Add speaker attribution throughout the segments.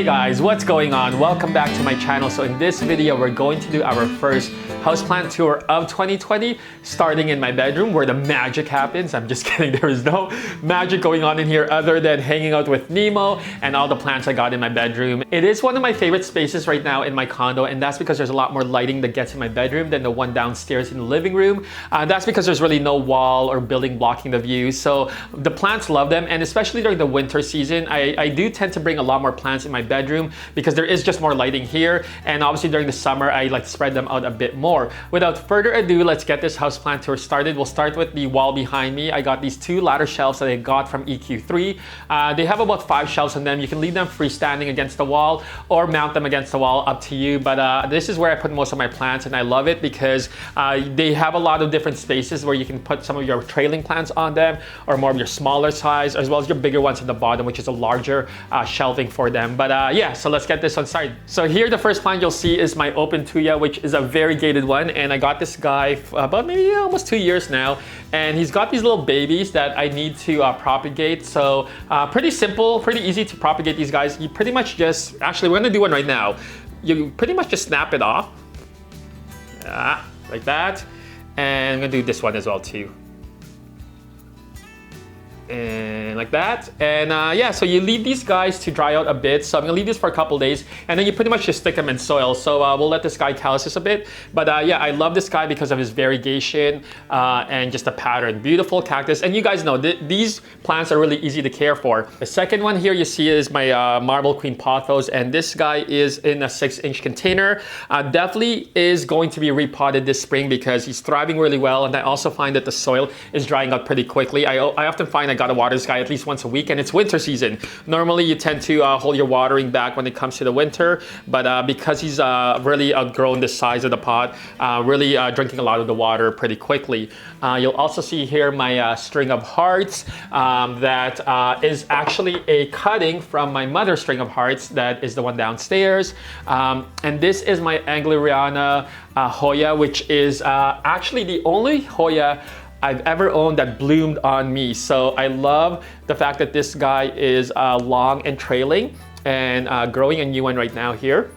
Speaker 1: Hey guys, what's going on? Welcome back to my channel. So in this video, we're going to do our first houseplant tour of 2020, starting in my bedroom where the magic happens. I'm just kidding, there is no magic going on in here other than hanging out with Nemo and all the plants I got in my bedroom. It is one of my favorite spaces right now in my condo, and that's because there's a lot more lighting that gets in my bedroom than the one downstairs in the living room. That's because there's really no wall or building blocking the view. So the plants love them, and especially during the winter season, I do tend to bring a lot more plants in my bedroom because there is just more lighting here, and obviously during the summer I like to spread them out a bit more. Without further ado, let's get this houseplant tour started. We'll start with the wall behind me. I got these two ladder shelves that I got from EQ3. They have about 5 shelves on them. You can leave them freestanding against the wall or mount them against the wall, up to you, but this is where I put most of my plants, and I love it because they have a lot of different spaces where you can put some of your trailing plants on them, or more of your smaller size, as well as your bigger ones at the bottom, which is a larger shelving for them. But yeah, so let's get this one started. So here, the first plant you'll see is my OPUNTIA, which is a variegated one, and I got this guy about maybe almost 2 years now, and he's got these little babies that I need to propagate. So pretty simple, pretty easy to propagate these guys. You pretty much just, actually we're gonna do one right now. You pretty much just snap it off, like that, and I'm gonna do this one as well too. And like that, and yeah, so you leave these guys to dry out a bit. So I'm gonna leave this for a couple days, and then you pretty much just stick them in soil. So we'll let this guy calluses a bit, but yeah, I love this guy because of his variegation and just the pattern. Beautiful cactus, and you guys know these plants are really easy to care for. The second one here you see is my Marble Queen Pothos, and this guy is in a 6-inch container. Definitely is going to be repotted this spring because he's thriving really well, and I also find that the soil is drying out pretty quickly. I often find I gotta water this guy at least once a week, and it's winter season. Normally you tend to hold your watering back when it comes to the winter, but because he's really outgrown the size of the pot, really drinking a lot of the water pretty quickly. You'll also see here my string of hearts that is actually a cutting from my mother's string of hearts. That is the one downstairs, and this is my Angleriana Hoya, which is actually the only Hoya I've ever owned that bloomed on me. So I love the fact that this guy is long and trailing, and growing a new one right now here.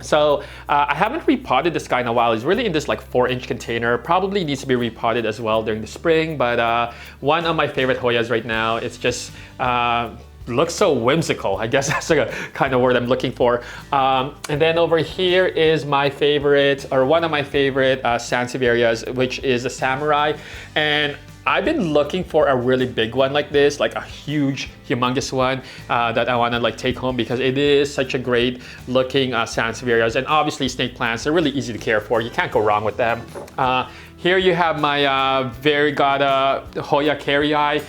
Speaker 1: So I haven't repotted this guy in a while. He's really in this like 4-inch container. Probably needs to be repotted as well during the spring, but one of my favorite Hoyas right now. It's just looks so whimsical. I guess that's like a kind of word I'm looking for. And then over here is my favorite, or one of my favorite Sansevierias, which is a Samurai. And I've been looking for a really big one like this, like a huge, humongous one that I want to like take home, because it is such a great looking Sansevierias. And obviously snake plants are really easy to care for. You can't go wrong with them. Here you have my Variegata Hoya Carrii.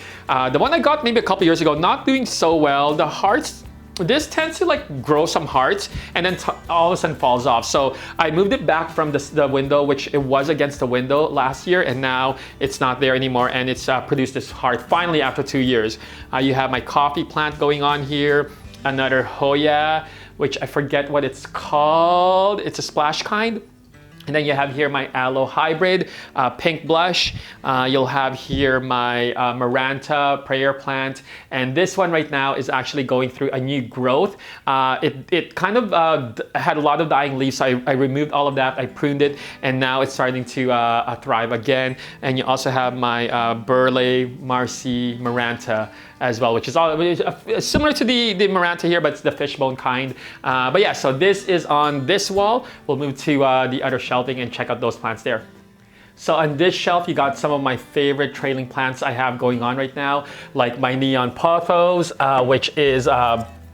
Speaker 1: The one I got maybe a couple years ago, not doing so well. The hearts, this tends to like grow some hearts and then all of a sudden falls off. So I moved it back from the window, which it was against the window last year, and now it's not there anymore, and it's produced this heart finally after 2 years. You have my coffee plant going on here, another Hoya, which I forget what it's called. It's a splash kind. And then you have here my ALOE hybrid, pink blush. You'll have here my Maranta prayer plant. And this one right now is actually going through a new growth. It kind of had a lot of dying leaves, so I removed all of that, I pruned it, and now it's starting to thrive again. And you also have my Burley Marcy Maranta as well, which is all similar to the Maranta here, but it's the fishbone kind. But yeah, so this is on this wall. We'll move to the other shelving and check out those plants there. So on this shelf, you got some of my favorite trailing plants I have going on right now, like my Neon Pothos, which is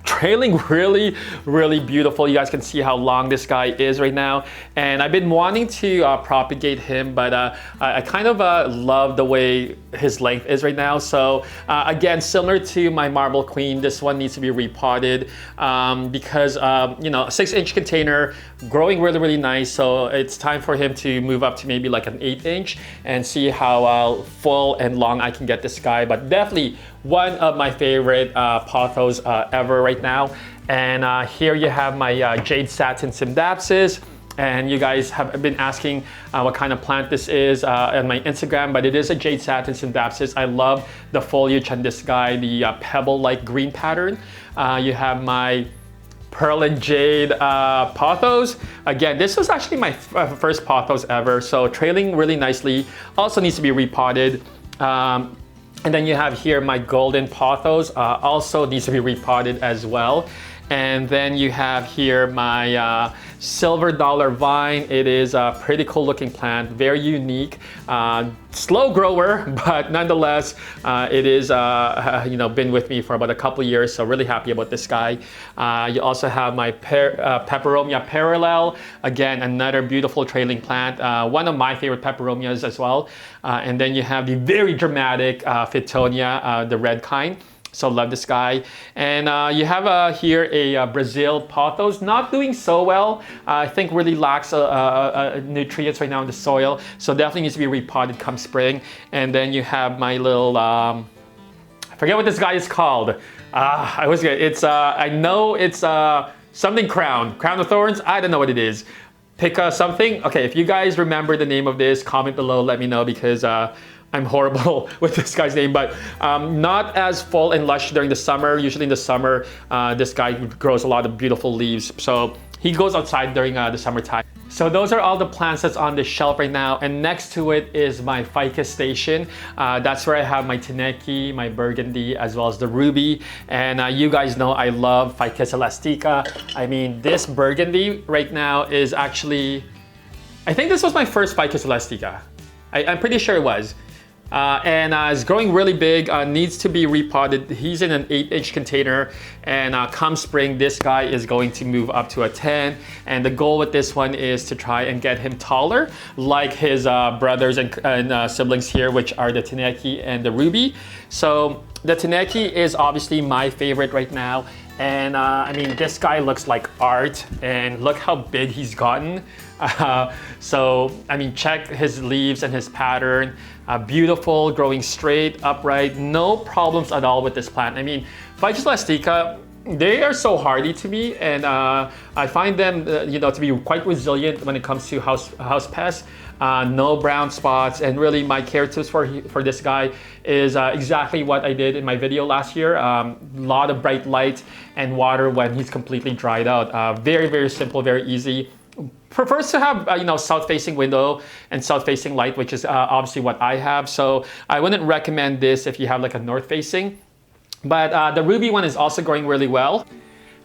Speaker 1: trailing really, really beautiful. You guys can see how long this guy is right now. And I've been wanting to propagate him, but I kind of love the way his length is right now. So again, similar to my Marble Queen, this one needs to be repotted because, you know, a 6-inch container, growing really, really nice. So it's time for him to move up to maybe like an 8-inch and see how full and long I can get this guy. But definitely one of my favorite pothos ever right now. And here you have my Jade Satin Scindapsus. And you guys have been asking what kind of plant this is on my Instagram, but it is a Jade Satin Scindapsus. I love the foliage on this guy, the pebble-like green pattern. You have my Pearl and Jade Pothos. Again, this was actually my first Pothos ever, so trailing really nicely. Also needs to be repotted. And then you have here my golden Pothos, also needs to be repotted as well. And then you have here my silver dollar vine. It is a pretty cool looking plant, very unique, slow grower, but nonetheless, it is been with me for about a couple years, so really happy about this guy. You also have my Peperomia parallel, again another beautiful trailing plant, one of my favorite peperomias as well. And then you have the very dramatic Fittonia, the red kind. So love this guy. And you have here a Brazil Pothos, not doing so well. I think really lacks nutrients right now in the soil. So definitely needs to be repotted come spring. And then you have my little, I forget what this guy is called. I know it's something crown of thorns. I don't know what it is. Pick something. Okay, if you guys remember the name of this, comment below, let me know, because I'm horrible with this guy's name, but not as full and lush during the summer. Usually in the summer, this guy grows a lot of beautiful leaves. So he goes outside during the summertime. So those are all the plants that's on the shelf right now. And next to it is my ficus station. That's where I have my Teneki, my Burgundy, as well as the Ruby. And you guys know I love Ficus Elastica. I mean, this Burgundy right now is actually, I think this was my first Ficus Elastica. I'm pretty sure it was. And it's growing really big, needs to be repotted. He's in an 8-inch container, and come spring, this guy is going to move up to a 10. And the goal with this one is to try and get him taller, like his brothers and siblings here, which are the Teneki and the Ruby. So the Teneki is obviously my favorite right now. And I mean, this guy looks like art, and look how big he's gotten. So, I mean, check his leaves and his pattern. Beautiful, growing straight, upright, no problems at all with this plant. I mean, Ficus Elastica, they are so hardy to me, and I find them, to be quite resilient when it comes to house pests. No brown spots, and really my care tips for this guy is exactly what I did in my video last year. Lot of bright light and water when he's completely dried out. Very, very simple, very easy. Prefers to have south-facing window and south-facing light, which is obviously what I have. So I wouldn't recommend this if you have like a north-facing. But the Ruby one is also growing really well.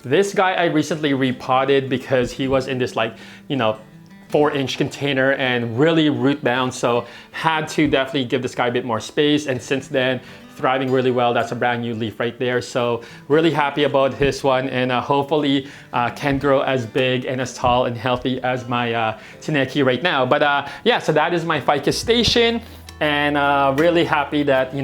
Speaker 1: This guy I recently repotted because he was in this 4-inch container and really root bound, so had to definitely give this guy a bit more space, and since then thriving really well. That's a brand new leaf right there, so really happy about this one, and hopefully can grow as big and as tall and healthy as my Teneki right now. But yeah, so that is my ficus station. And really happy that,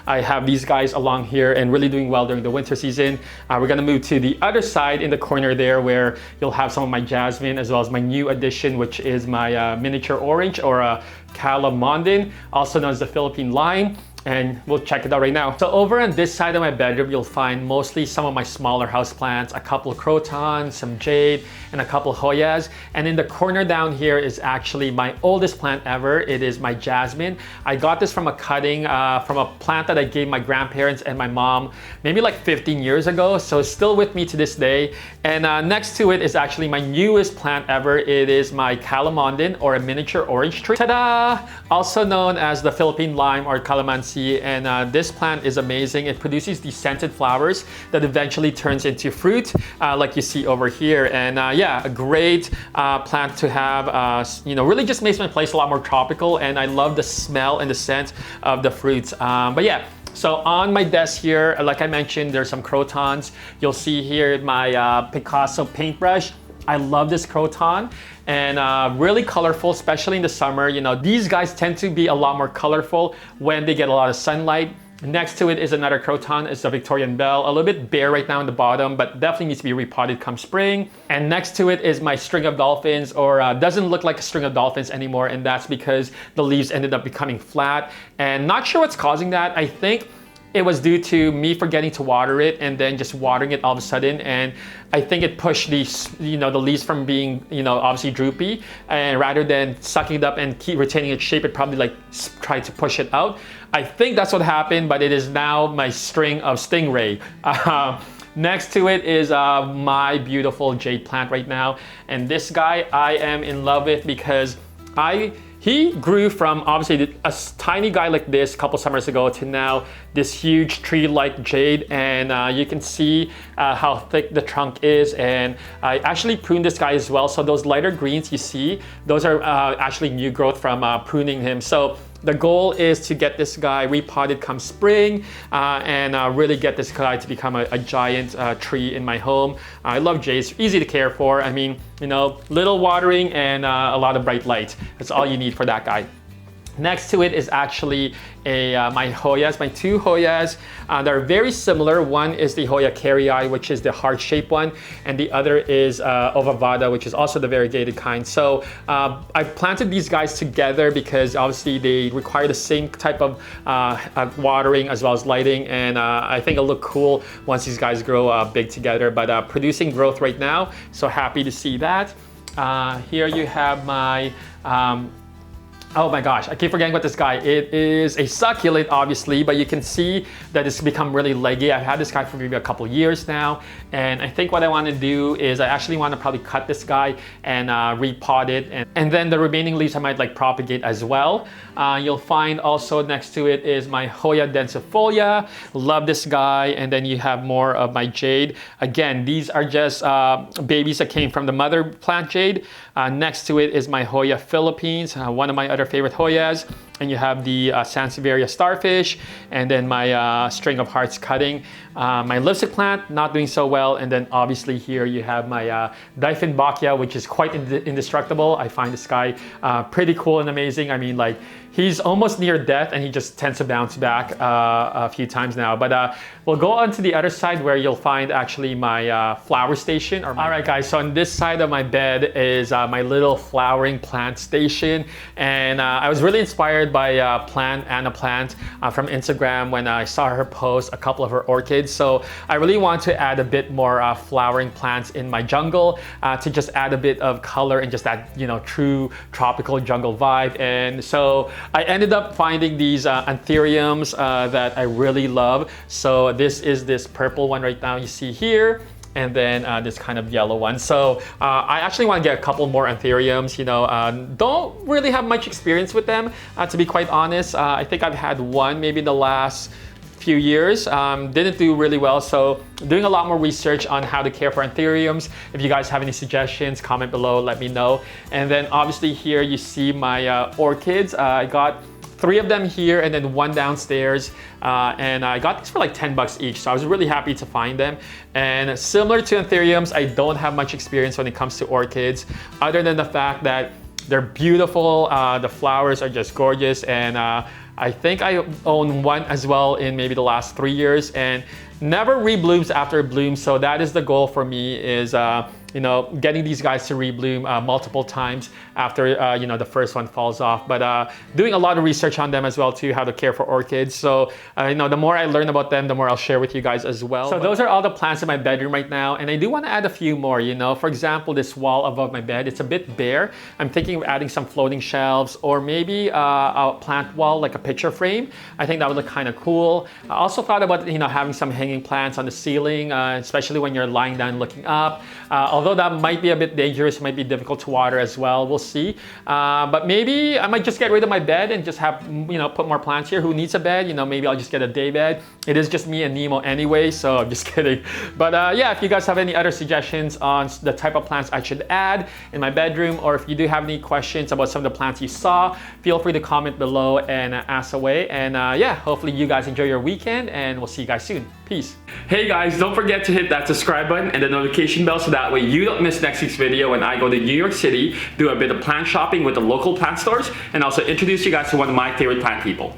Speaker 1: I have these guys along here and really doing well during the winter season. We're gonna move to the other side in the corner there, where you'll have some of my jasmine, as well as my new addition, which is my miniature orange, or CALAMONDIN, also known as the Philippine line. And we'll check it out right now. So over on this side of my bedroom, you'll find mostly some of my smaller houseplants, a couple of Crotons, some Jade, and a couple of Hoyas. And in the corner down here is actually my oldest plant ever. It is my jasmine. I got this from a cutting from a plant that I gave my grandparents and my mom maybe like 15 years ago. So it's still with me to this day. And next to it is actually my newest plant ever. It is my Calamondin, or a miniature orange tree. Ta-da! Also known as the Philippine lime, or calamansi. And this plant is amazing. It produces these scented flowers that eventually turns into fruit, like you see over here. And yeah, a great plant to have. Really just makes my place a lot more tropical, and I love the smell and the scent of the fruits. But yeah. So on my desk here, like I mentioned, there's some Crotons. You'll see here my Picasso paintbrush. I love this Croton, and really colorful, especially in the summer. These guys tend to be a lot more colorful when they get a lot of sunlight. Next to it is another Croton. It's the Victorian Belle, a little bit bare right now in the bottom, but definitely needs to be repotted come spring. And next to it is my string of dolphins, or doesn't look like a string of dolphins anymore, and that's because the leaves ended up becoming flat. And not sure what's causing that. I think it was due to me forgetting to water it, and then just watering it all of a sudden, and I think it pushed the leaves from being obviously droopy, and rather than sucking it up and keep retaining its shape, it probably tried to push it out. I think that's what happened, but it is now my string of stingray. Next to it is my beautiful jade plant right now. And this guy I am in love with because he grew from obviously a tiny guy like this a couple summers ago to now this huge tree-like jade, and you can see how thick the trunk is. And I actually pruned this guy as well, so those lighter greens you see, those are actually new growth from pruning him. So the goal is to get this guy repotted come spring and really get this guy to become a giant tree in my home. I love jades, easy to care for. I mean, you know, little watering and a lot of bright light. That's all you need for that guy. Next to it is actually my Hoyas, my two Hoyas. They're very similar. One is the Hoya carrii, which is the heart-shaped one, and the other is ovavada, which is also the variegated kind. So I planted these guys together because obviously they require the same type of watering as well as lighting, and I think it'll look cool once these guys grow big together. But producing growth right now, so happy to see that. Here you have my oh my gosh, I keep forgetting about this guy. It is a succulent, obviously, but you can see that it's become really leggy. I've had this guy for maybe a couple years now, and I think what I want to do is I actually want to probably cut this guy and repot it, and then the remaining leaves I might like propagate as well. You'll find also next to it is my Hoya densifolia. Love this guy, and then you have more of my jade. Again, these are just babies that came from the mother plant jade. Next to it is my Hoya Philippines, one of my other favorite Hoyas, and you have the SANSEVIERIA starfish, and then my string of hearts cutting. My lipstick plant not doing so well, and then obviously here you have my DIEFFENBACHIA, which is quite indestructible. I find this guy pretty cool and amazing. I mean, like, he's almost near death and he just tends to bounce back a few times now. But we'll go on to the other side where you'll find actually my flower station. All right guys, so on this side of my bed is my little flowering plant station, and I was really inspired by Anna Plant from Instagram when I saw her post a couple of her orchids. So I really want to add a bit more flowering plants in my jungle to just add a bit of color and just that, you know, true tropical jungle vibe. And so I ended up finding these anthuriums that I really love. So this is this purple one right now you see here, and then this kind of yellow one. So I actually want to get a couple more anthuriums. You know, don't really have much experience with them, to be quite honest. I think I've had one maybe in the last few years. Didn't do really well, so doing a lot more research on how to care for anthuriums. If you guys have any suggestions, comment below, let me know. And then obviously here you see my orchids. I got 3 of them here and then 1 downstairs, and I got these for like 10 bucks each, so I was really happy to find them. And similar to anthuriums, I don't have much experience when it comes to orchids, other than the fact that they're beautiful. The flowers are just gorgeous, and I think I own one as well in maybe the last 3 years, and never reblooms after it blooms. So that is the goal for me, is you know, getting these guys to rebloom multiple times after you know, the first one falls off. But doing a lot of research on them as well too, how to care for orchids. So you know, the more I learn about them, the more I'll share with you guys as well. So those are all the plants in my bedroom right now, and I do want to add a few more. You know, for example, this wall above my bed, it's a bit bare. I'm thinking of adding some floating shelves, or maybe a plant wall, like a picture frame. I think that would look kind of cool. I also thought about, you know, having some hanging plants on the ceiling, especially when you're lying down looking up. Although that might be a bit dangerous, it might be difficult to water as well. We'll see. But maybe I might just get rid of my bed and just have, you know, put more plants here. Who needs a bed? You know, maybe I'll just get a day bed. It is just me and Nemo anyway, so I'm just kidding. But yeah, if you guys have any other suggestions on the type of plants I should add in my bedroom, or if you do have any questions about some of the plants you saw, feel free to comment below and ask away. And yeah, hopefully you guys enjoy your weekend, and we'll see you guys soon. Peace. Hey guys, don't forget to hit that subscribe button and the notification bell so that way you don't miss next week's video when I go to New York City, do a bit of plant shopping with the local plant stores, and also introduce you guys to one of my favorite plant people.